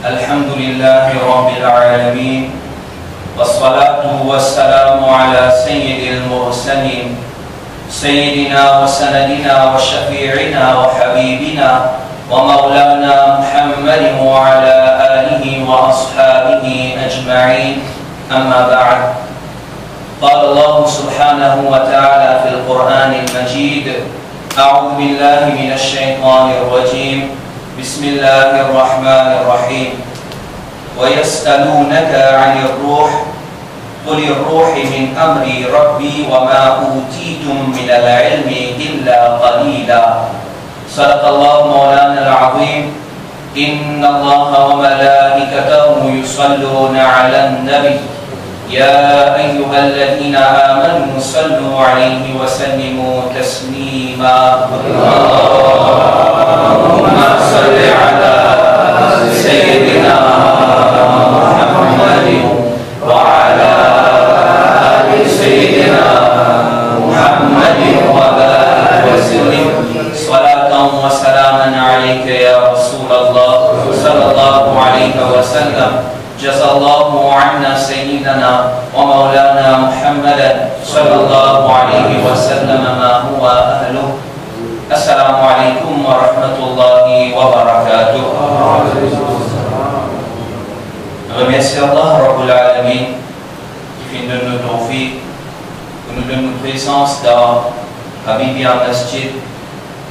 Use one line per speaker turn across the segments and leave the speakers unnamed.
الحمد لله رب العالمين والصلاة والسلام على سيد المرسلين سيدنا وسندنا وشفيعنا وحبيبنا ومولانا محمد وعلى آله وأصحابه أجمعين أما بعد قال الله سبحانه وتعالى في القرآن المجيد أعوذ بالله من الشيطان الرجيم بسم الله الرحمن الرحيم ويسألونك عن الروح قل الروح من أمر ربي وما أوتيتم من العلم إلا قليلا صدق الله مولانا العظيم إن الله وملائكته يصلون على النبي يا أيها الذين آمنوا صلوا عليه وسلموا تسليما اللهم صل على سيدنا محمد وعلى آل سيدنا محمد وبارك وسلم صلاة وسلاما عليك يا رسول الله صلى الله عليه وسلم جزا الله عنا سيدنا ومولانا محمدا صلى الله عليه وسلم ما هو أهله. السلام عليكم ورحمة الله وبركاته. Remercie Allah Rabbul Alamin qui fait de nous tawfiq, qui nous donne une présence dans Habibi al-Masjid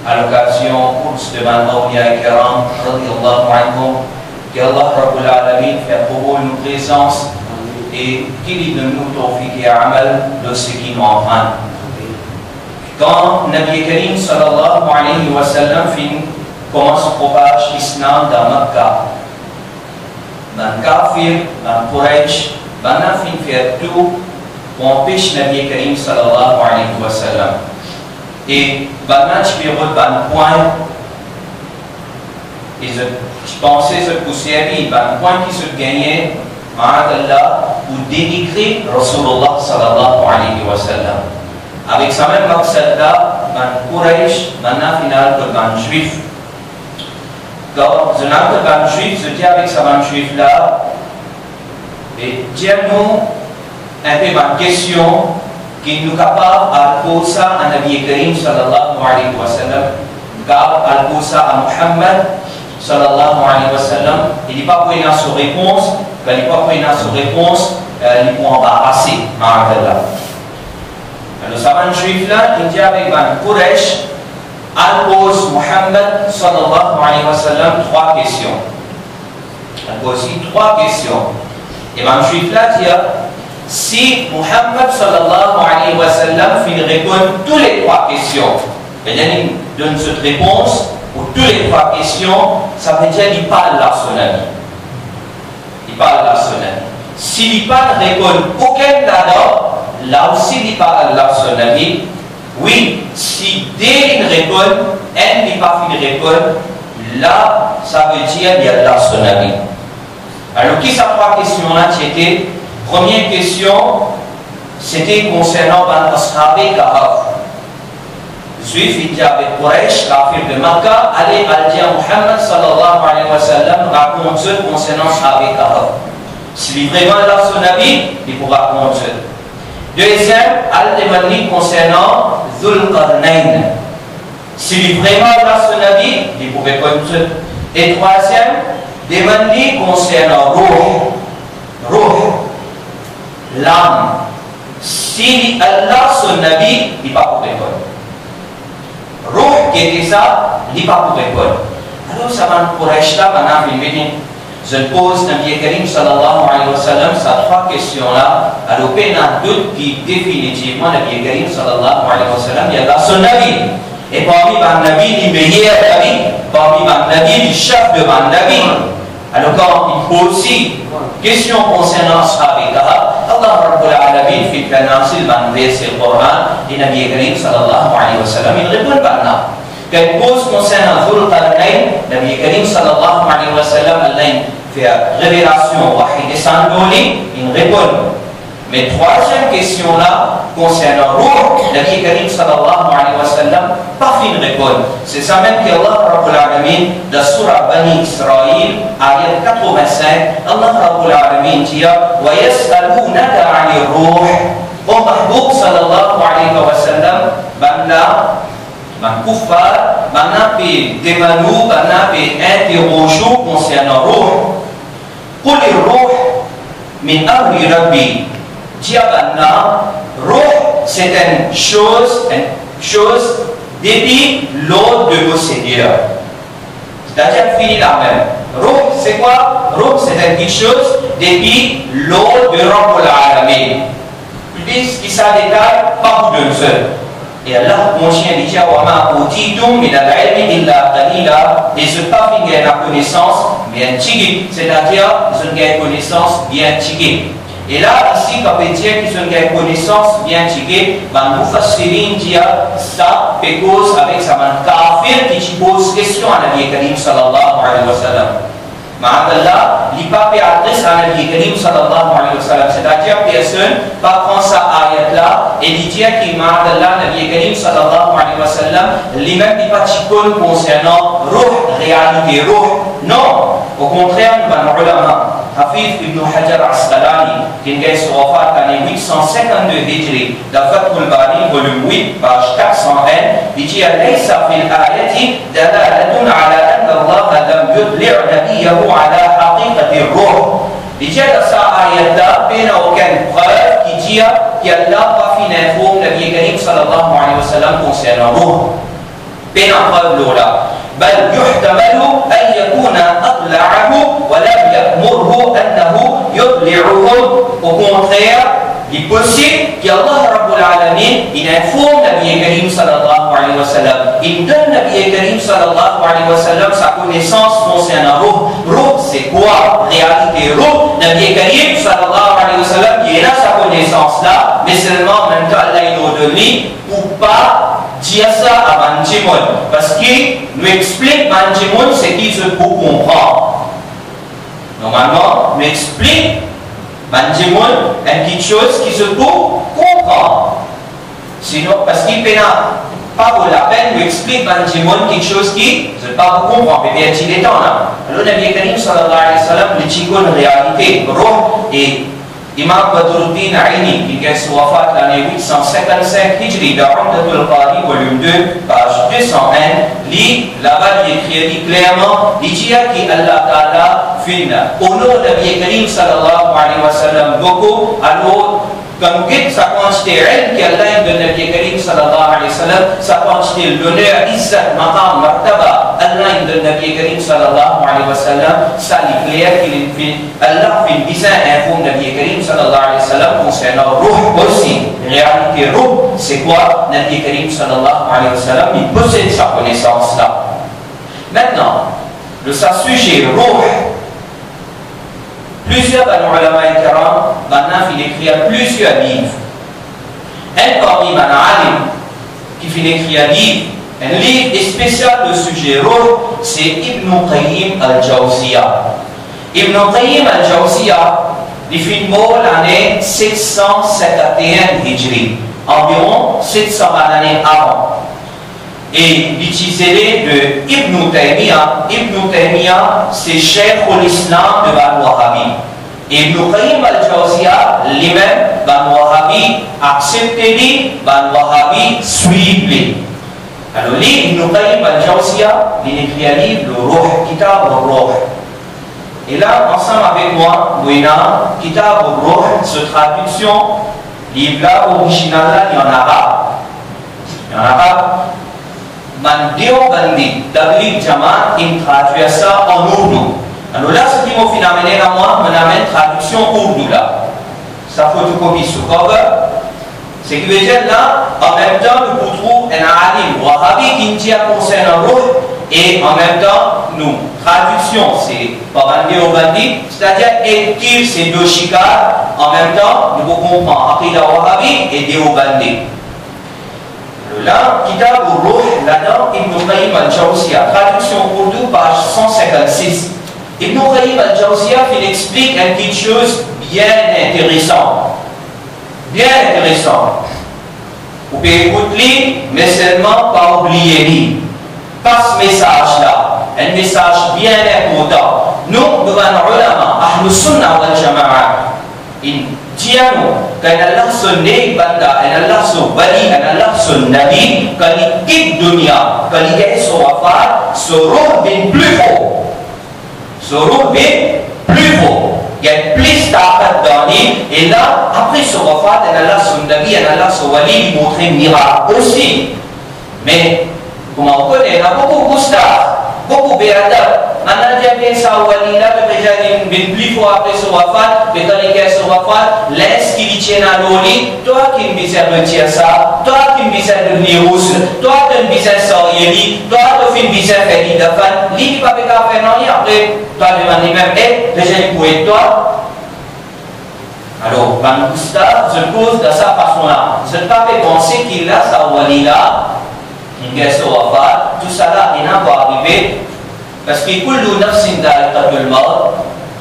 à l'occasion de Ban Awliya Kiram radiyallahu anhum. Que Allah Rabbul Alamin fait pour nous présence et qu'il donne nous tawfiq et amal de ce qui nous entraîne. Quand Nabi Karim sallallahu alayhi wa sallam commence à propager l'islam dans Makkah, dans Kafir, dans Quraysh, dans fait tout pour empêcher Nabi Karim sallallahu alayhi wa sallam. Et dans le point, je pensais ce poussière, il y a un point qui se gagnait, ma'adallah, ou dénigrer Rasulullah sallallahu alayhi wa sallam. Avec sa même maqsad-là, ban Quraysh, ban final que ban juif. Quand je n'ai que ban juif, je dis avec sa ban juif-là, et dis-nous un peu ma question, qui nous capable à poser à Nabi Karim sallallahu alayhi wa sallam, capable à poser à Muhammad sallallahu alayhi wa sallam, il n'est pas pour une réponse, il n'est pas pour une réponse, il est pour embarrasser, ma'adallah. Alors, ça va juif là, il dit avec Ban Quraysh, elle pose Muhammad sallallahu alayhi wa sallam trois questions. Elle pose aussi trois questions. Et Ban juif là dit, si Muhammad sallallahu alayhi wa sallam finit répondre toutes les trois questions, et il donne cette réponse, pour toutes les trois questions, ça veut dire qu'il parle là son ami. Il parle là son ami. S'il ne répond aucun d'abord, là aussi il parle là son ami. Oui, si dès qu'il répond, elle n'est pas fini de répondre, là, ça veut dire qu'il y a là son ami. Alors, qui ces trois questions-là c'était? Première question, c'était concernant Ban Ashabi Kahf. Juif, il dit avec Quraysh, kafir de Makkah, allez al dire Muhammad sallallahu alayhi wa sallam, raconte concernant Ashabi Kahf. S'il est vraiment là son avis, il pourra raconter. Deuxième, al-Demani concernant Dhul Qarnayn. S'il est vraiment là son avis, il pourrait raconter. Et troisième, Demani concernant Ruh, l'âme. Si Allah son avis, il ne va pas répondre. Ruh qui était ça, il n'est pas pour répondre. Alors ça va pour Quraysh-là, maintenant, je pose Nabi Karim sallallahu alayhi wa sallam ces trois questions-là. Alors, il y a un doute qui définitivement Nabi Karim sallallahu alayhi wa sallam, il y a là son avis. Et parmi les Nabi, il meilleur Nabi, parmi les Nabi, il chef de Nabi. Alors, quand il pose aussi question concernant Ashabi Kahf, Allah Rabbul Alamin fait prononcer le verset du Coran et Nabi Karim sallallahu alayhi wa sallam, il répond par là. Quand il pose concernant Dhul Qarnayn, Nabi Karim sallallahu alayhi wa sallam, Allah fait révélation, wahi descend, il répond. Mais troisième question là, concernant Ruh, Nabi Karim sallallahu alayhi wa sallam, pas fin répondre. C'est ça même qu'Allah Rabbul Alamin, dans Surah Bani Israël, ayat 85, Allah Rabbul Alamin dit wa yas'alunaka 'anir ruh. Oh Mahboub sallallahu alayhi wa sallam, banna, man kuffar, banna pe demandou, banna pe interrogeou concernant Ruh. Qul ar-ruh min amri rabbi. Diabana, Ruh, c'est une chose depuis l'ordre de vos seigneurs. C'est-à-dire, fini la même. Ruh, c'est quoi? Ruh, c'est une petite chose depuis l'ordre de Rabbul Alamin. Plus qui ça détaille, pas vous d'un seul. Et Allah, mon chien, dit Wama utitum min al-ilmi illa qalila. Et ce pas finir la connaissance, bien tigé. C'est-à-dire, ils ont une connaissance bien tigée. Et là, ici, quand on dit qu'ils ont une connaissance bien tigée, nous fassirons dire ça, fait cause avec sa main kafir qui pose question à Nabi Karim sallallahu alayhi wa sallam. Ma'adallah, il pas fait adresse à Nabi Karim sallallahu alayhi wa sallam. C'est-à-dire, personne pas prendre sa ayat là et lui dire qu'il ma'adallah, Nabi Karim sallallahu alayhi wa sallam, lui-même n'est pas chiconne concernant Ruh, réalité Ruh. Non, au contraire, nous avons ulama. Hafif ibn Hajar Asqalani, qui est sur Wafat l'année 852 Hijri, dans Fathul Bari, volume 8, page 401, il dit Laysa fil ayati dalalatun ala anna Allah lam yudli' nabiyahu ala haqiqati ruh. Il dit dans sa ayat-là, il n'y a aucune preuve qui dit qu'Allah pas fin info Nabi Karim sallallahu alayhi wa sallam concernant ruh. Il n'y a preuve là. بل يحتمل أن يكون أطلعه ولم يأمره أنه يطلعهم. Au contraire, il est possible qu'Allah Rabbul Alamin il informe Nabi Karim sallallahu alayhi wa sallam. Il donne Nabi Karim sallallahu alayhi wa sallam sa connaissance concernant Ruh. Ruh, c'est quoi? Réalité Ruh. Nabi Karim sallallahu alayhi wa sallam, il a sa connaissance là, mais seulement en même temps Allah il nous donne pour pas dire ça à Manjimon, parce qu'il nous explique Manjimon ce qu'il se peut comprendre. Normalement, nous explique Manjimon une petite chose qui se peut comprendre. Sinon, parce qu'il ne pas pour la peine, nous explique Manjimon quelque chose qui ne se peut pas comprendre. Mais bien, il est temps là. Alors, Nabi Karim sallallahu alayhi wa sallam, le chico de réalité, Ruh et Imam Badruddin Aini, qui est sur Wafat l'année 855 Hijri, dans Umdatul Qari, volume 2, page 201, lit, là-bas, il écrit clairement, il dit que Allah Ta'ala finna. Au nom de Nabi Karim sallallahu alayhi wa sallam, beaucoup, alors, comme guide sa quantité elle qu'Allah donne Nabi Karim sallallahu alayhi wa sallam, sa quantité l'honneur, izzat, maqam, martaba, Allah donne Nabi Karim sallallahu alayhi wa sallam, ça l'éclaire qu'il fait, Allah fait bizarre informe Nabi Karim sallallahu alayhi wa sallam concernant Ruh aussi. Réalité Ruh, c'est quoi? Nabi Karim sallallahu alayhi wa sallam, il possède sa connaissance là. Maintenant, de sa sujet Ruh, plusieurs ulama et kiram, maintenant il écrit plusieurs livres. Un parmi les alim qui fait écrire un livre spécial de sujet Ruh, c'est Ibn Qayyim al-Jawziyah. Ibn Qayyim al-Jawziyah, il fait mort l'année 751 Hijri, environ 700 années avant. Et l'utilisé de Ibn Taymiyyah. Ibn Taymiyyah, c'est Cheikh l'Islam de Banu Wahhabi. Et Ibn Qayyim al-Jawziyah, lui-même, Banu Wahhabi, accepté Banu Wahhabi, suivi. Alors, Ibn Qayyim al-Jawziyah, il écrit un livre, le Ruh, Kitab al-Ruh. Et là, ensemble avec moi, nous avons Kitab al-Ruh, cette traduction, livre-là, original-là, il y en a arabe. Il y en a arabe. Mandéo Bandi, Tabligh Jamaat, il traduit ça en ourdou. Alors là, ce qui m'a fait amener à moi, me amène traduction ourdou là. Ça photocopie sur cover. Ce qui veut dire là, en même temps, nous trouvons un alim wahhabi qui nous dit concernant Ruh, et en même temps, nous, traduction, c'est pas Mandéo Bandi, c'est-à-dire écrire ces deux chikas, en même temps, nous comprenons Aqida wahhabi et Déo Bandi. Là, Kitab al-Ruh, là-dedans, Ibn Qayyim al-Jawziyah, traduction ourdou, page 156. Ibn Qayyim al-Jawziyah, il explique une petite chose bien intéressante. bien intéressant. Vous pouvez écouter, mais seulement pas oublier lui. Pas ce message-là, un message bien important. Nous, devant l'ulama, Ahlus Sunnah wal Jama'a, in tiano, quand Allah se né banda, quand Allah se wali, quand Allah se nabi, quand il quitte dunya, quand il est sur wafat, ce rôle est plus haut. Ce rôle est plus haut. Il y a plus d'appât dans lui, et là, après ce wafat, quand Allah se nabi, quand Allah se wali, il montre un miracle aussi. Mais, comme on connaît, il y a beaucoup de gustas, beaucoup de béadab. Maintenant, il y a ça wali là, mais déjà, il plus fort après ce wafat, mais quand il y a ce wafat, l'est qui tient à l'oli, toi qui me disais de dire ça, toi qui me disais de venir rousse, toi qui me disais de sortir, toi qui me disais de faire des dafans, lui, il ne peut pas faire non, après, toi, tu m'as dit même, déjà, il pouvait toi. Alors, quand Gustave se pose de sa façon-là, je ne peux pas penser qu'il a ça wali là, il y a ce wafat, tout ça là, il n'a pas arrivé. Parce que kullu nafsin dha'iqatul maut,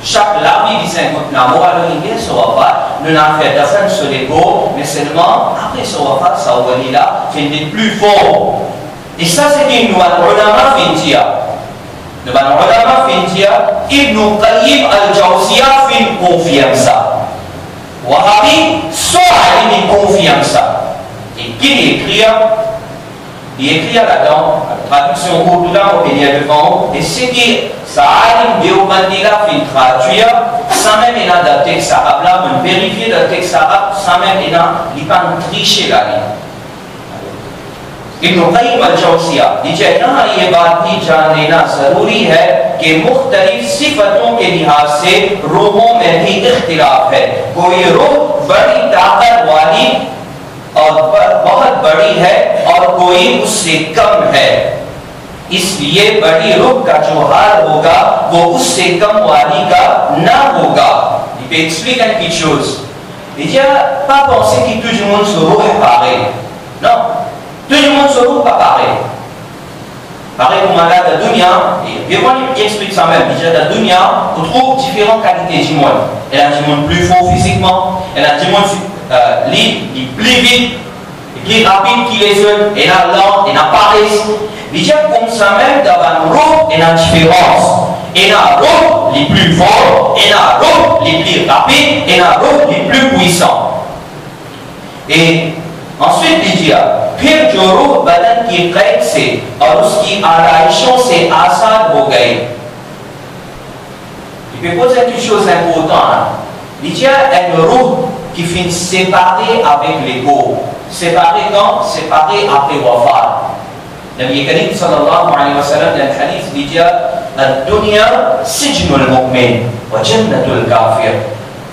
chaque larme qui s'incoute l'amour, alors il vient sur wafat, nous n'en fait d'affaires sur l'ego, mais seulement après ce wafat, ça wali là, c'est des plus fort. Et ça, c'est une loi ulama fintia. Le ulama fintia, Ibn Qayyim al-Jawziyya fin confirme ça. Wahhabi, soit il confirme ça. Et qui écrit? Il écrit là-dedans, la traduction courte là, on peut lire devant, et c'est que ça a une déobandila fait traduire, sans même il a le texte arabe là, on vérifie le texte arabe, sans même il a pas triché là. Ibn Qayyim al-Jawziyya, il dit, यहाँ ये बात भी जान लेना जरूरी है कि मुख्तलिफ सिफतों के लिहाज से रूहों में भी इख्तिलाफ है। कोई रूह बड़ी ताकत वाली और बहुत बड़ी है और कोई उससे कम है, इसलिए बड़ी रूह का जो हाल होगा वो उससे कम वाली का ना होगा। Il peut expliquer quelque chose. Il dit pas penser que tout le monde se roue est pareil. Non, tout le monde se roue pas pareil. Pareil comme on a la dunya, et bien il explique ça même. Il dit la dunya, on trouve différentes qualités du monde. Elle a du monde plus fort physiquement, elle a du monde il plus vite, plus rapide qu'il les autres, et la langue, et la paresse. Il dit comme ça même dans un roue, et la différence. Et la roue les plus forts, et la roue les plus rapides, et la roue les plus puissants. Et ensuite il dit, फिर जो रूह बदन की कैद से और उसकी आराइशों से आजाद हो गई. Il peut poser quelque chose d'important. Il dit une roue qui finit séparée avec l'ego. Séparée quand? Séparée après wafat. Nabi Karim sallallahu alayhi wa sallam dans le hadith dit الدنيا سجن المؤمن وجنة الكافر.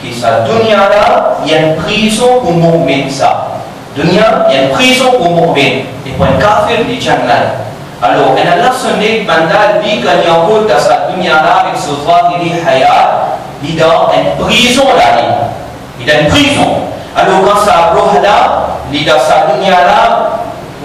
Qui sa dunya là, il y a une prison pour mu'min ça. Dunya, il y a une prison pour mu'min. Et pour un kafir, il y a jannah. Alors, Allah sonne banda dit qu'il y a un peu dans sa dunya là avec ce zahiri hayat, il est dans une prison là. Il est dans une prison. Alors, quand ça roh là, il est dans sa dunya là,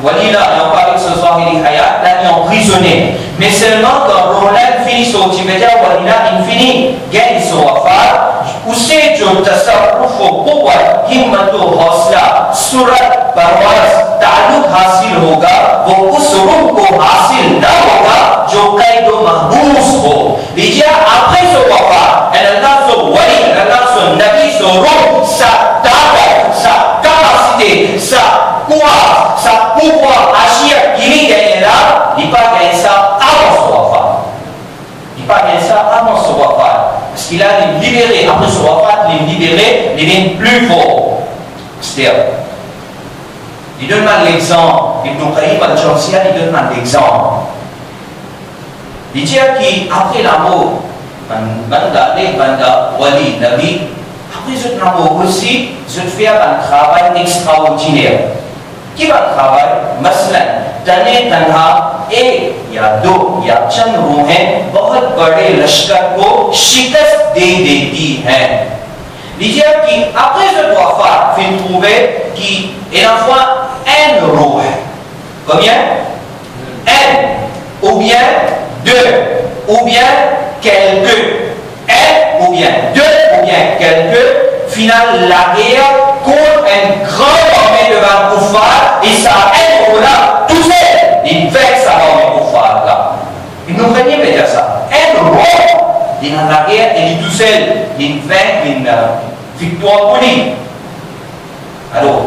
wali là, il n'y a pas avec ce zahiri hayat, là, il est emprisonné. Mais seulement quand roh là finit son timédia, wali là, il finit, gagne son wafat. उसे जो तसव्वुफ क़ुव्वत हिम्मत व हौसला सूरत परवाज़ ताल्लुक हासिल होगा वो उस रूह को हासिल न होगा जो कैद व महबूस हो. लीजिए après ce wafat, Allah se wali, Allah se nabi, se रूह, sa takat, sa capacité, sa pouvoir, sa pouvoir agir qu'il gagne là, il pas gagner ça avant ce wafat. Il pas gagner ça avant ce wafat. Parce qu'il a les libéré, après ce wafat, les libéré, il devient plus fort. C'est-à-dire, il donne l'exemple, Ibn Qayyim al-Jawziyya, il donne l'exemple. Il dit qu'après la mort, banda, wali, nabi, après ce mort aussi, je fais un travail extraordinaire. Qui va travailler? Maslan, Tane Tanha, et il y a deux, il y a चंद रूहें बहुत बड़े लश्कर को शिकस्त दे देती हैं. लीजिए कि après ce wafat, फिर trouver कि il y a fois un रूह. Combien? Un, ou bien deux, ou bien quelques. Un, ou bien deux, ou bien quelques. Final la guerre contre un grand armée devant Koufar, et ça aide au là, tout seul, il vexe à l'armée Koufar là. Il nous fait dire ça. Un roi, il a la guerre, il est tout seul, il fait une victoire pour lui. Alors,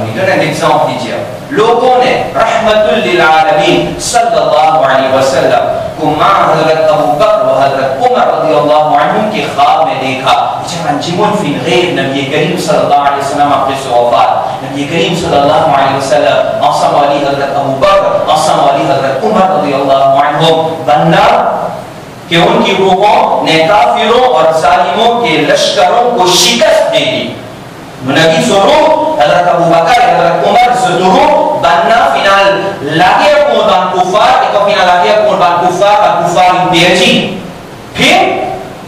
il donne un exemple, il dit, logon est rahmatul lil alamin sallallahu alayhi wa sallam, comme Hazrat Abu Bakr wa Hazrat Umar radiyallahu anhum qui khab में देखा जब अंजुमन फिन गैर नबी करीम सल्लल्लाहु अलैहि वसल्लम अपने वफात नबी करीम सल्लल्लाहु अलैहि वसल्लम आसम वाली हजरत अबू बकर आसम वाली हजरत उमर रदियल्लाहु अन्हुम बंदा कि उनकी रूहों ने काफिरों और जालिमों के लश्करों को शिकस्त दे दी Nabi suruh Hazrat Abu Bakar, Hazrat Umar suruh banna final lagi korban kufar, et quand final lagi korban kufar il perdi. Puis,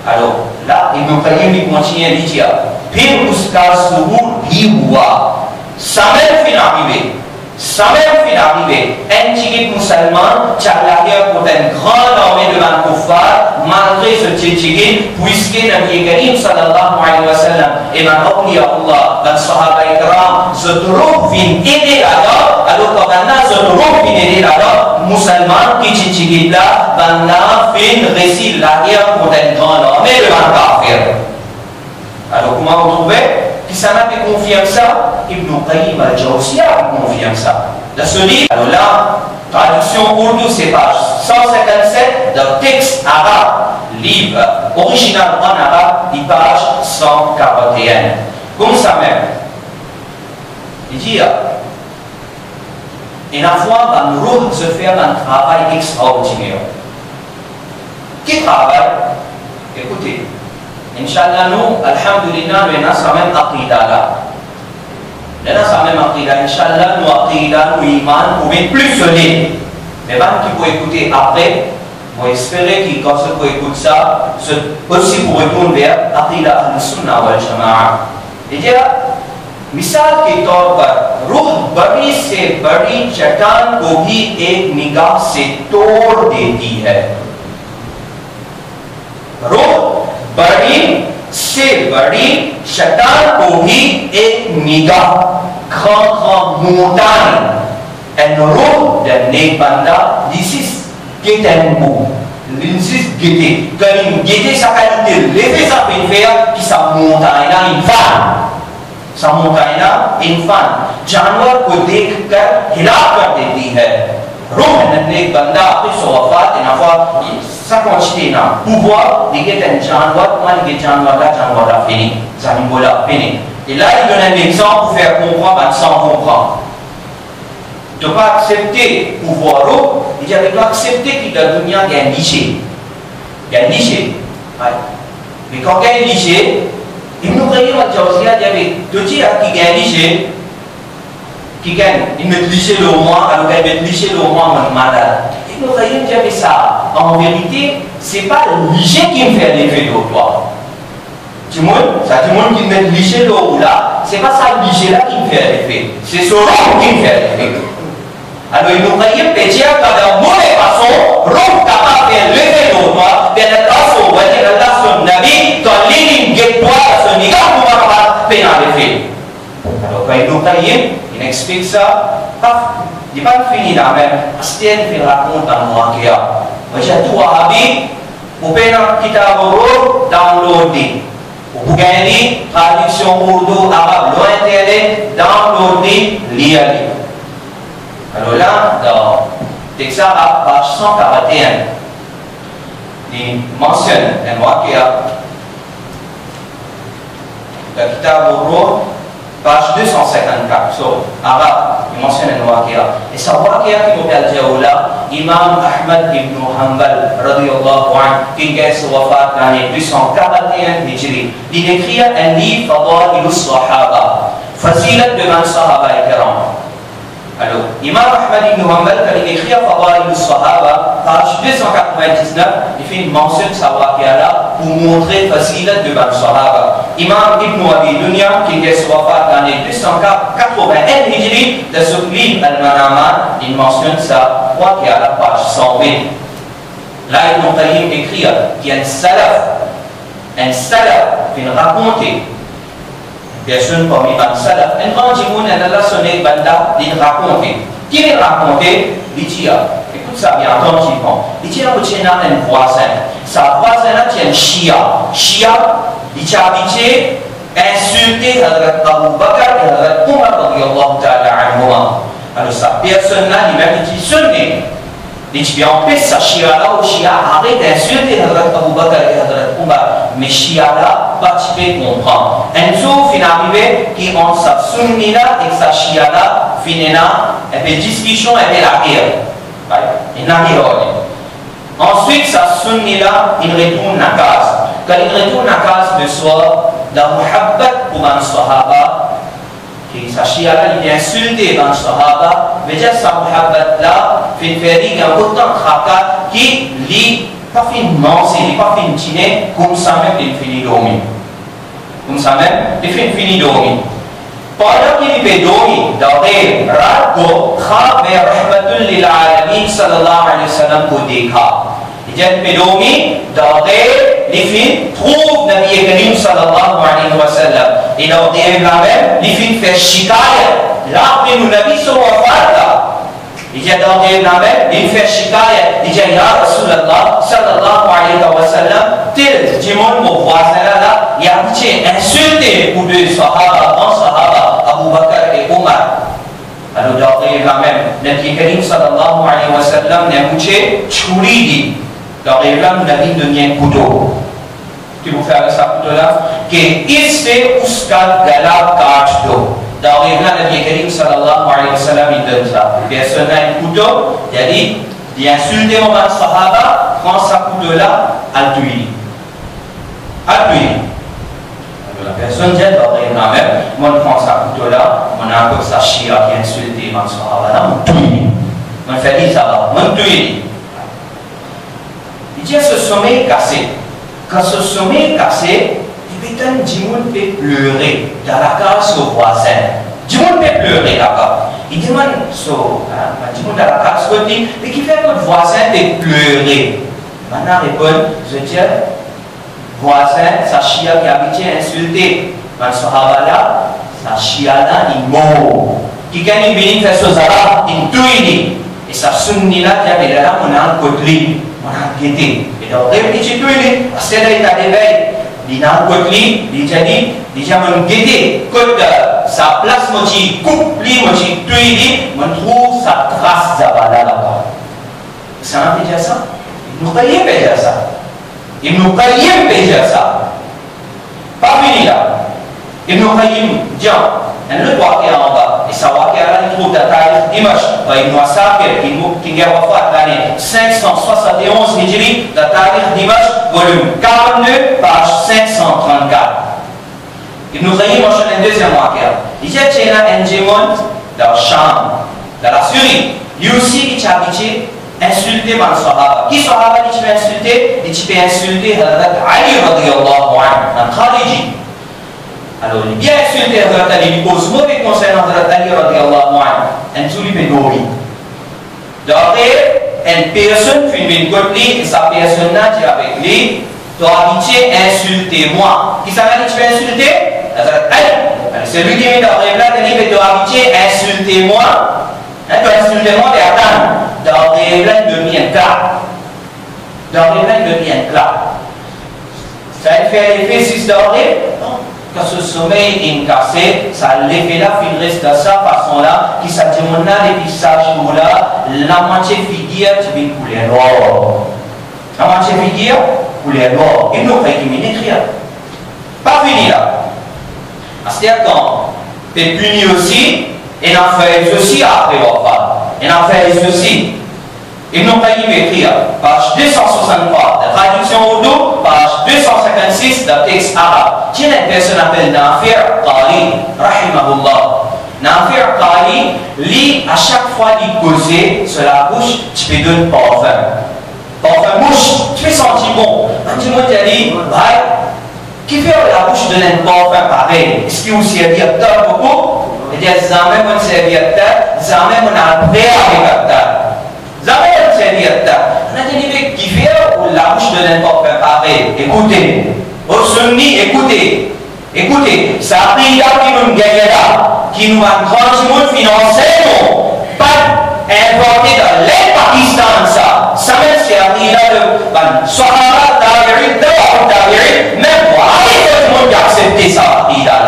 alors là, Ibn Qayyim il continue à dire, puis उसका zuhur भी हुआ, समय फिर arrivé. Sampai fin arrivé, un petit musulman, Tchalakia pour un grand armée devant Koufar, malgré ce petit puisque Nabi Karim sallallahu alayhi wa sallam et man awliya Allah, dan sahaba ikram, se trouvent fin aider là-dedans, alors quand maintenant se trouvent fin aider là-dedans, musulman qui petit là, maintenant fin récit la guerre pour un grand armée devant Kafir. Alors comment vous trouvez? Qui s'en a fait confirmer ça? Ibn Qayyim al-Jawziyya confirme ça. Dans ce livre, alors là, traduction Urdu, c'est page 157 d'un texte arabe, livre original en arabe, dit page 141. Comme ça même. Il dit, et la fois, dans route se faire un travail extraordinaire. Qui travaille? Écoutez. Inch'Allah, nous, alhamdulillah, nous avons même aqida là. Nous avons même aqida. Inch'Allah, nous aqida, nous iman, nous être plus solide. Mais même qui pour écouter après, vous espérez que quand vous écoutez ça, aussi pour retourner vers aqida al-sunnah wal-jama'a. Il dit, misal के तौर पर रूह बड़ी से बड़ी चट्टान को भी एक निगाह से तोड़ देती है. रूह बड़ी से बड़ी शैतान को भी एक निगाह खामोटान en roh dan nek banda this is get and move this is gete quand gete sa qualité lever sa peine faire qui sa montagne infan जानवर को देखकर हिला कर देती है रूह नेक बंदा अपनी वफात नफा sa quantité na pouvoir de get un जानवर comment de जानवर là fini ça nous voilà fini et là il donne un exemple pour faire comprendre sans comprendre tu ne peux pas accepter pouvoir il dit tu dois accepter que dans la dunya il y a un niché mais quand il y a un niché il nous réunit à Jawziyya il y avait deux dire qu'il y a un niché qui gagne il met liché le moins alors qu'il met liché le moins malade il nous réunit il y avait ça en vérité, ce n'est pas le liché qui me fait l'effet de toi. Tu vois, ça tout le monde qui met le liché là, ce n'est pas ça le liché là qui me fait l'effet. C'est ce roc qui me fait l'effet. Alors il nous dit, petit à quand de mauvaise façon, roc capable de faire l'effet de toi, bien la façon, on va dire Allah son Nabi, ton ligne guette-toi, son nigga pour avoir fait l'effet. Alors quand il nous dit, il explique ça, paf, il n'est pas fini là même, parce qu'il raconte dans moi qu'il y a. Macam tu Wahabi, upena kita urut downloading. Bukan ini traduction Urdu Arab lo internet downloading lihat. Kalau là dans texte arabe page 141, il mentionne un waqia. Le kitab Urdu page 254, so arabe, il mentionne un waqia. Et ce waqia qui nous parle de là. Imam Ahmad ibn Hanbal radiyallahu anhu qui est wafat l'année 241 Hijri. Il écrit un livre Fadailus Sahaba, facilat devant Sahaba ikram. Alors, Imam Ahmad ibn Hanbal quand il écrit Fadailus Sahaba, page 299, il fait une mention de sa waqia pour montrer facilat devant Sahaba. Imam Ibn Abi Dunya qui est wafat l'année 281 Hijri de ce livre Al-Manaman, il mentionne ça. Qui est à la page 120. Là, Ibn Qayyim écrit qu'il y a un salaf qui raconte personne parmi les salaf, un grand djimoun, un Allah sonné, banda, il racontait. Qui les racontait? Il dit, écoute ça bien, attentivement. Il dit, il y a un voisin. Sa voisin là, c'est un Shia. Shia, il a habité, insulté Hazrat Abu Bakr et Hazrat Umar, radiyallahu ta'ala anhuma. Alors, sa personne là, il m'a dit, sonné. Il dit, bien, on peut sa Shia là, ou Shia, arrête d'insulter Hazrat Abu Bakr et Hazrat Umar. Mais Shia là, pas tu peux comprendre. Un jour, il est arrivé qui entre sa sunni là et sa Shia là, finina, et puis discussion, et puis la guerre. Il n'a rien. Ensuite, sa sunni là, il retourne à casa. Quand il retourne à casa le soir, la muhabbat pour un sahaba, qui sa Shia là, il est insulté dans le sahaba, mais déjà sa muhabbat là, fait faire il y a autant de tracas qui lit. Pas fin manger, il n'est pas fin dîner, comme ça même il finit dormir. Comme ça même il finit dormir. Pendant qu'il fait dormir, dans les ragots, Khab et Rahmatul lil Alamin sallallahu alayhi wa sallam pour des cas. Il fait dormir, dans les filles trouvent Nabi Karim sallallahu alayhi wa sallam. Et dans les même, les filles fait shikaya. Là, nous Nabi sur wa il dit dans des navettes, il fait shikaya, il dit ya Rasulallah sallallahu alayhi wa sallam, tel Jimon, mon voisin là, il a dit insulté pour deux sahaba, grand sahaba, Abu Bakr et Omar. Alors dans des navettes, Nabi Karim sallallahu alayhi wa sallam n'a dit chouri dit, dans des navettes, Nabi donne un couteau. Tu peux faire ça couteau là, que il se uska galab kaat do. Dans les plans de Nabi Karim sallallahu alayhi wa sallam, il donne ça. Personne a un couteau, il a dit, il a insulté au man sahaba, prend sa couteau là, al tuili. Al tuili. Alors la personne dit, dans les plans même, moi je prends sa couteau là, on a un peu sa shia qui a insulté man sahaba là, on tuili. On fait dire ça va, on tuili. Il dit, ce sommeil cassé. Quand ce sommeil cassé, Putain, Jimoun peut pleurer dans la case au voisin. Jimoun peut pleurer là-bas. Il demande, Jimoun dans la case, il dit, mais qui fait que votre voisin peut pleurer? Maintenant, répond, je dis, voisin, sa chia qui a habitué à insulter. Dans ce là, sa chia là, il mord. Qui gagne une faire ce zara, il tue. Et sa sunni là, qui avait là, on a un côté, on a un guetté. Et donc, il dit, parce que là, il a réveillé. Il a un côté, il a dit, il a un guetté, côté sa place, il coupe, il tue, on trouve sa trace zabala là-bas. Ça n'a pas déjà ça? Il nous paye déjà ça. Il nous paye déjà ça. Pas fini là. Il nous paye, tiens, le droit qui est en bas, et ça va qu'il y a là, il trouve la taille d'image. Il nous a sapé, il nous a fait l'année 571 Hijri, la taille d'image, volume 42, page 534. Il nous a dit, moi, je suis un deuxième wakir. Il y a un Njimon dans le Cham, dans la Syrie. Lui aussi, il a habitué insulter man sahaba. Qui sahaba il peut insulter? Il peut insulter Ali radiyallahu anhu, un Khaliji. Alors, il bien insulté Hazrat Ali, il pose mauvais conseil à Hazrat Ali radiyallahu anhu. Un jour, il peut dormir. D'après, une personne fait une côté et sa personne là dit avec lui, tu as habitué à insulter moi. Qui ça va dire tu peux insulter? Hazrat Ali. C'est lui qui est dans le là, il dit tu as habitué à insulter moi. Tu as insulté moi et attends. Dans les plans de Mienka. Dans les plans de Mienka. Ça fait l'effet 6 d'orée. Quand ce sommeil est cassé, ça l'effet là, il reste de sa façon là, qui s'attire et puis ça joue là, la moitié figure, tu veux couler l'or. La moitié figure, couler l'or. Il nous fait qu'il m'écrit. Pas fini là. C'est-à-dire quand tu es puni aussi, et en fait ceci après Wafa. Et en fait ceci. Ibn Qayyim écrit, page 263, la traduction Urdu, page 256 du texte arabe. Tiens, une personne appelle Nafir Qari, rahimahullah. Nafir Qari lit à chaque fois qu'il causait sur la bouche, tu peux donner parfum. Parfum bouche, tu peux sentir bon. Quand tu m'as dit, qui fait la bouche donner un parfum pareil? Est-ce qu'il vous servir beaucoup? Il dit, jamais mon serviteur, jamais mon après avec jamais mon serviteur. On a dit, mais qui fait la bouche de n'importe quoi pareil? Écoutez. Au sunni, écoutez. Écoutez, ça a pris qui nous gagne là, qui nous a transmis financièrement, pas importé dans les Pakistan, ça même c'est arrivé là de Sahara, Tabi'in, même moi, tout le monde a accepté ça, là.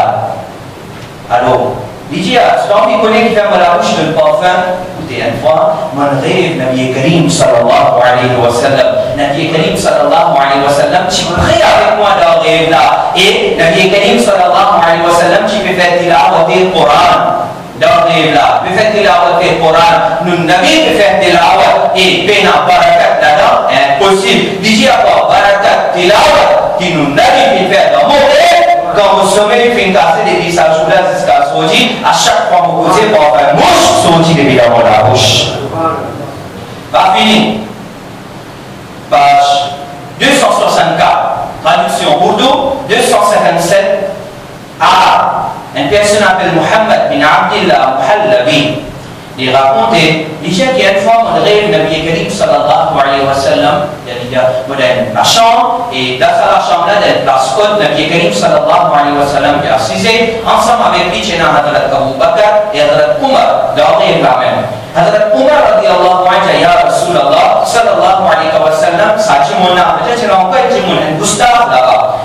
Alors, il dit, celui qui connaît qui ferme la bouche de le parfum, écoutez, une fois, mon rêve, Nabi Karim sallallahu alayhi wa sallam, Nabi Karim sallallahu alayhi wa sallam, tu pries avec moi dans le rêve là, et Nabi Karim sallallahu alayhi wa sallam, tu peux faire tilawat le Coran. Dans le rêve là, tu peux faire tilawat le Coran, nous Nabi peut faire tilawat, et pena barakat là-dedans, impossible. Il dit, quoi, barakat tilawat, qui nous Nabi peut faire dans mon rêve, quand vous sommeil, fin cassé depuis sa journée jusqu'à Soji, à chaque fois que vous posez pour faire mouche, Soji depuis dans la bouche. Pas fini. Page 264, traduction Urdu, 257, arabe. Une personne appelée Muhammad bin Abdillah Muhallabi. Il racontait, il dit qu'il y a une fois, mon rêve, Nabi Karim sallallahu alayhi wa sallam, il y a la chambre, et dans la chambre-là, la scotte, Nabi Karim sallallahu alayhi wa sallam, qui est assisé, ensemble avec lui, il y a Hadrat Abu Bakr et Hadrat Umar, dans le rêve là même. Hadrat Umar, radiallahu anhu, ya Rasulallah, sallallahu alayhi wa sallam, ça dit mon âme, peut-être qu'il a encore dit mon âme, Gustave là-bas.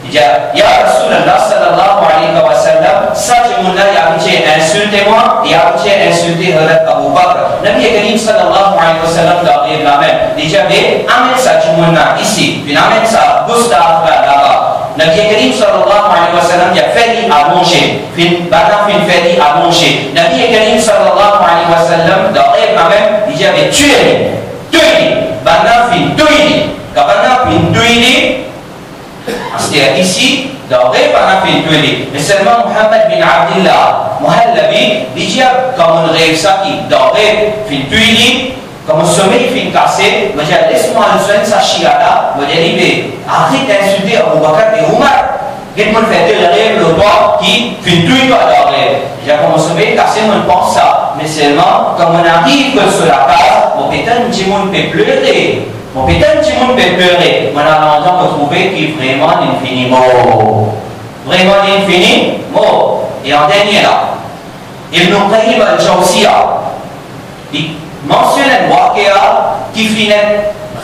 Il dit, ya Rasulallah, sallallahu alayhi wa sallam, ça dit mon âme, il a dit, insultez-moi, il a dit, insultez Hadrat Abu Bakr. Nabi Karim sallallahu alayhi wa sallam, dans le rêve là même, il dit, amène ça dit mon âme ici, puis amène ça, Gustave là-bas. Nabi Karim sallallahu alayhi wa sallam, il a fait allonger, puis maintenant il fait allonger. Nabi Karim sallallahu alayhi wa sallam, dans le rêve là même, il dit, tuez-les, maintenant il tuez-les, quand maintenant il tuez-les, c'est ici, dans le rêve, on a fait tuer. Mais seulement Muhammad bin Abdillah Muhallabi, il dit, comme on rêve ça, dans le rêve, fait tuer, comme on sommeil, fait casser, il dit, laisse-moi le soin de sa chia-là, il dit, arrête d'insulter Abu Bakr et Omar. Qu'est-ce qu'on fait de le rêve, le droit qui fait tuer dans le rêve. Il dit, comme on sommeil, casser, on pense ça. Mais seulement, comme on arrive sur la case, on peut pleurer. Mon pétain, tout le monde peut pleurer. On a longtemps retrouvé qui est vraiment infini mot. Vraiment infini mot. Et en dernier là, Ibn Qayyim al-Jawziyya, il mentionne un waqia qui finit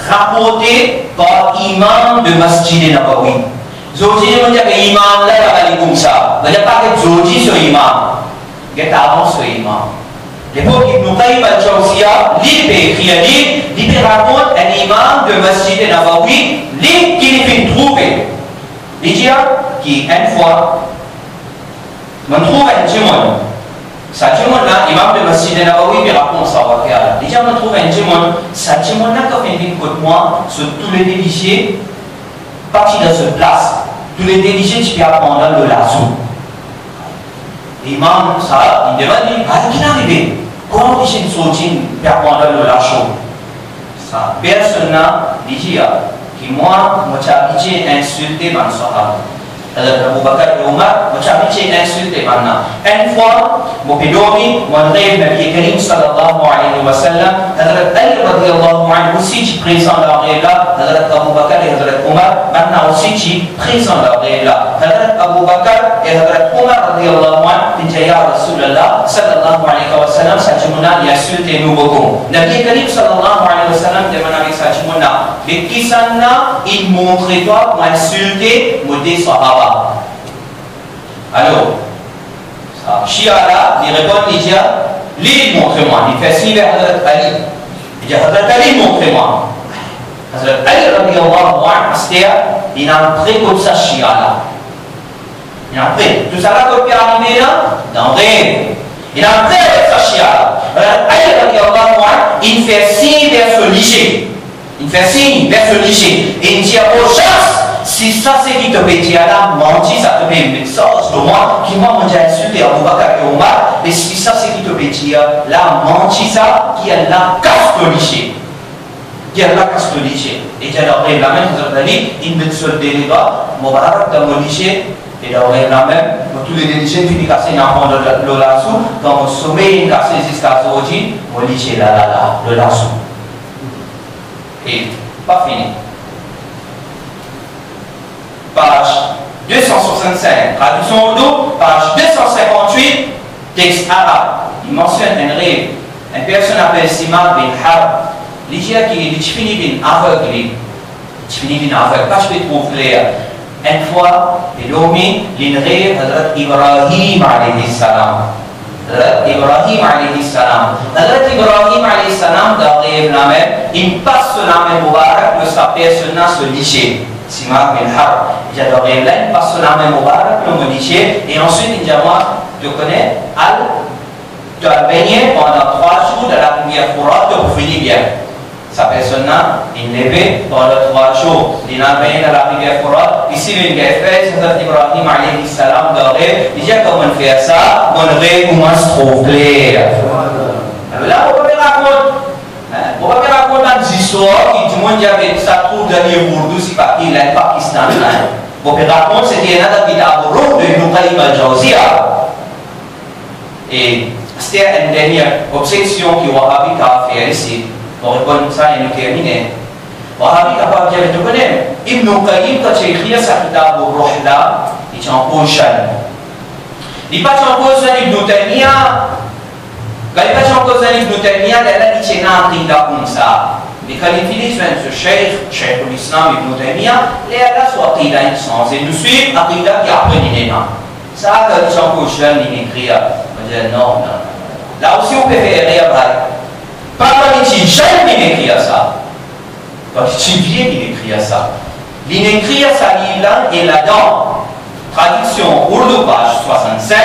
rapporté par imam de Masjid Nabawi. Zoji, on dit que imam là, il va comme ça. On ne dit pas que Zoji sur imam. Il est avant sur imam. L'époque Ibn Qayyim al-Jawziyya, il peut écrire, il raconte un imam de Masjid Nabawi, qu'il fait trouver. Il dit qu'une fois, on trouve un djimon. Ce djimon-là, imam de Masjid Nabawi, il raconte ça. Il dit on trouve un djimon. Ce djimon-là, quand il vient contre moi, sur tous les déliciés, parti de cette place, tous les déliciés, tu peux apprendre le lasso. L'imam, ça, il demande, qu'est-ce qui est arrivé? Comment il y a une sortie pour apprendre le lasso? Ça, personne n'a dit que moi, j'ai habitué à insulter ma soeur. Abu Bakr et Omar, j'ai habitué à insulter maintenant. Une fois, mon pédomi, mon rêve, Nabi Karim sallallahu alayhi wa sallam, Hazrat Ali radiallahu anhu aussi qui présent leur rêve là, Hazrat Abu Bakr et Hazrat Omar, maintenant aussi qui présent leur rêve là. Hazrat Abu Bakr et Hazrat Omar radiallahu anhu, dit ya Rasulallah sallallahu alayhi wa sallam, Sajimuna, il insulte nous beaucoup. Nabi Karim sallallahu alayhi wa sallam demande avec Sajimuna, les kisana, il montre toi pour insulter Moudé Sahaba. Alors, Shia là, il répond, il dit, lui, montre-moi. Il fait signe vers Hazrat Ali. Il dit, Hazrat Ali, montre-moi. Hazrat Ali, radiallahu anhu, il a un prêt comme ça, Shia là. Il a un prêt. Tout ça là, quand il est arrivé là, dans le rêve. Il a un prêt avec sa Shia là. Hazrat Ali, radiallahu anhu, il fait signe vers ce lycée. Il fait signe vers ce lycée. Et il dit, aux gens, si ça c'est qui te peut dire là, menti, ça te met un message de moi, qui moi, j'ai insulté Abu Bakr et Omar, mais si ça c'est qui te peut dire là, menti, ça, qui est la catholique. Qui est la catholique. Et il y a la même, il me dit les gars, mon barak dans mon lycée, et la même, tous les lycées, qui cassent un enfant de lasso, dans mon sommeil, cassé jusqu'à aujourd'hui, mon lycée là, le lasso. Et pas fini. Page 265. Traduction Urdu, page 258, texte arabe. Il mentionne un rêve. Une personne appelle Simak bin Harb. Il dit qu'il finit bin aveugle. Il finit bin aveugle. Pas je peux trouver clair. Une fois, il dormi, il rêve Hazrat Ibrahim alayhi salam. Hazrat Ibrahim alayhi salam. Hazrat Ibrahim alayhi salam, dans le rêve, il passe sur la main Mubarak de sa personne se lycée. Simak bin Harb. Il dit dans le rêve là, il passe sur la main Mubarak de mon lycée. Et ensuite, il dit moi, tu connais, tu as baigné pendant 3 jours dans la rivière Fourat, tu finis bien. Sa personne il levait pendant 3 jours. Il a baigné dans la rivière Fourat. Ici, il a fait, c'est Ibrahim alayhi salam dans le rêve. Il dit comment on fait ça, mon rêve commence trop clair. Alors là, on va raconter des histoires qui tout le monde avait ça trouve dans les Urdu, si pas qu'il est Pakistan. On peut raconter c'était un autre kitab de Ibn Qayyim al-Jawziyya. Et c'était une dernière obsession qui Wahhabi a fait ici. Pour répondre à ça, il nous termine. Wahhabi a pas dit, tu connais, Ibn Qayyim, quand il écrit sa kitab au Ruh là, il est en cause. Il n'est pas en cause Ibn Taymiyyah. Quand il n'est pas en cause Ibn Taymiyyah, il est en aqida comme ça. Mais quand il finit sur ce Cheikh l'Islam Ibn Taymiyyah, il est là sur aqida sans. Et nous suivons aqida qui apprend l'imam. Ça, quand il est en cause, il écrit. Non. Là aussi, on peut faire rien. Pas quand il est jeune, il écrit ça. Quand il est vieux, il écrit ça. Il écrit ça, il est là-dedans. Traduction Urdu, page 65.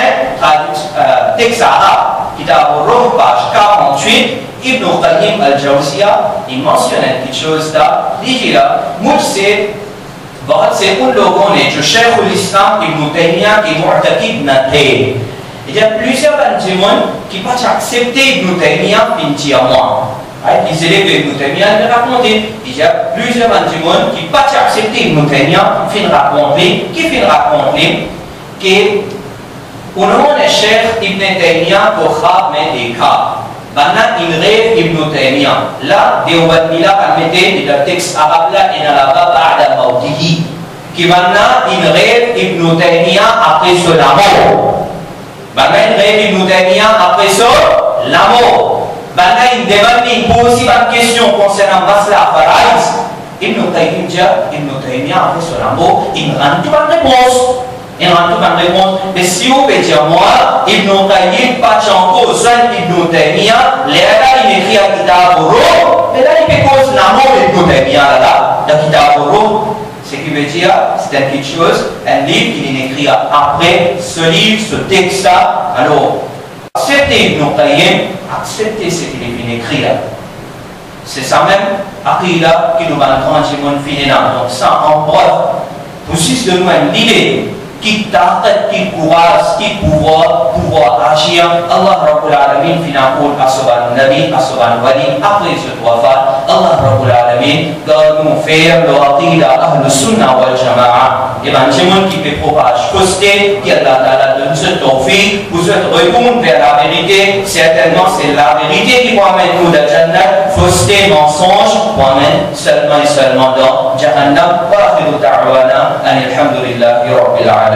Texte arabe, Kitab al-Ruh, page 48. Ibn Qayyim al-Jawziyya, il mentionne quelque chose là. Il dit là, moi, c'est un logo, le Cheikh l'Islam Ibn Taymiyyah qui est mu'taqid naté. Il y a plusieurs gens qui ne peuvent pas accepter Ibn Taymiyyah puis à moi. Les élèves Ibn Taymiyyah me racontent. Il y a plusieurs gens qui ne peuvent pas accepter Ibn Taymiyyah puis raconter que au nom de Cheikh Ibn Taymiyyah pour faire des cas. Maintenant, il rêve Ibn Taymiyyah. Là, Deobandila a mis le texte arabe là et dans la ba'da mawtihi. Qui maintenant, il rêve Ibn Taymiyyah après son amour. Maintenant, il rêve Ibn Taymiyyah après ça, l'amour. Maintenant, il demande, il pose aussi une question concernant Masla Faraïs. Ibn Taymiyyah après son amour, il rend toute une réponse. Mais si vous pouvez dire, moi, Ibn Qayyim, pas encore, soit Ibn Taymiyyah, là, il écrit un kitab au Ruh, et là, il peut cause l'amour d'Ibn Taymiyyah, là, le kitab au Ruh. Ce qui veut dire, c'est quelque chose, un livre qu'il écrit après ce livre, ce texte-là. Alors, acceptez Ibn Qayyim, acceptez ce qu'il est écrit là. C'est ça même, Aqida, qui nous va tranquillement finir là. Donc, ça, en bref, pour juste de nous l'idée, qui taqat, qui courage, qui pouvoir agir. Allah Rabbul Alamin, finalement, Assoban Nabi, Assoban Wali, après ce wafat, Allah Rabbul Alamin, garde-nous faire le aqida, Ahl Sunnah wal Jama'a. Et bien, c'est moi qui peut propager, coster, qui Allah Ta'ala donne ce tawfiq, vous êtes répondre vers la vérité. Certainement, c'est la vérité qui vous amène nous dans Jannah. Fausseté, mensonge, vous amène seulement et seulement dans Jahannam. Wa akhiru da'wana, alhamdulillahi rabbil alamin.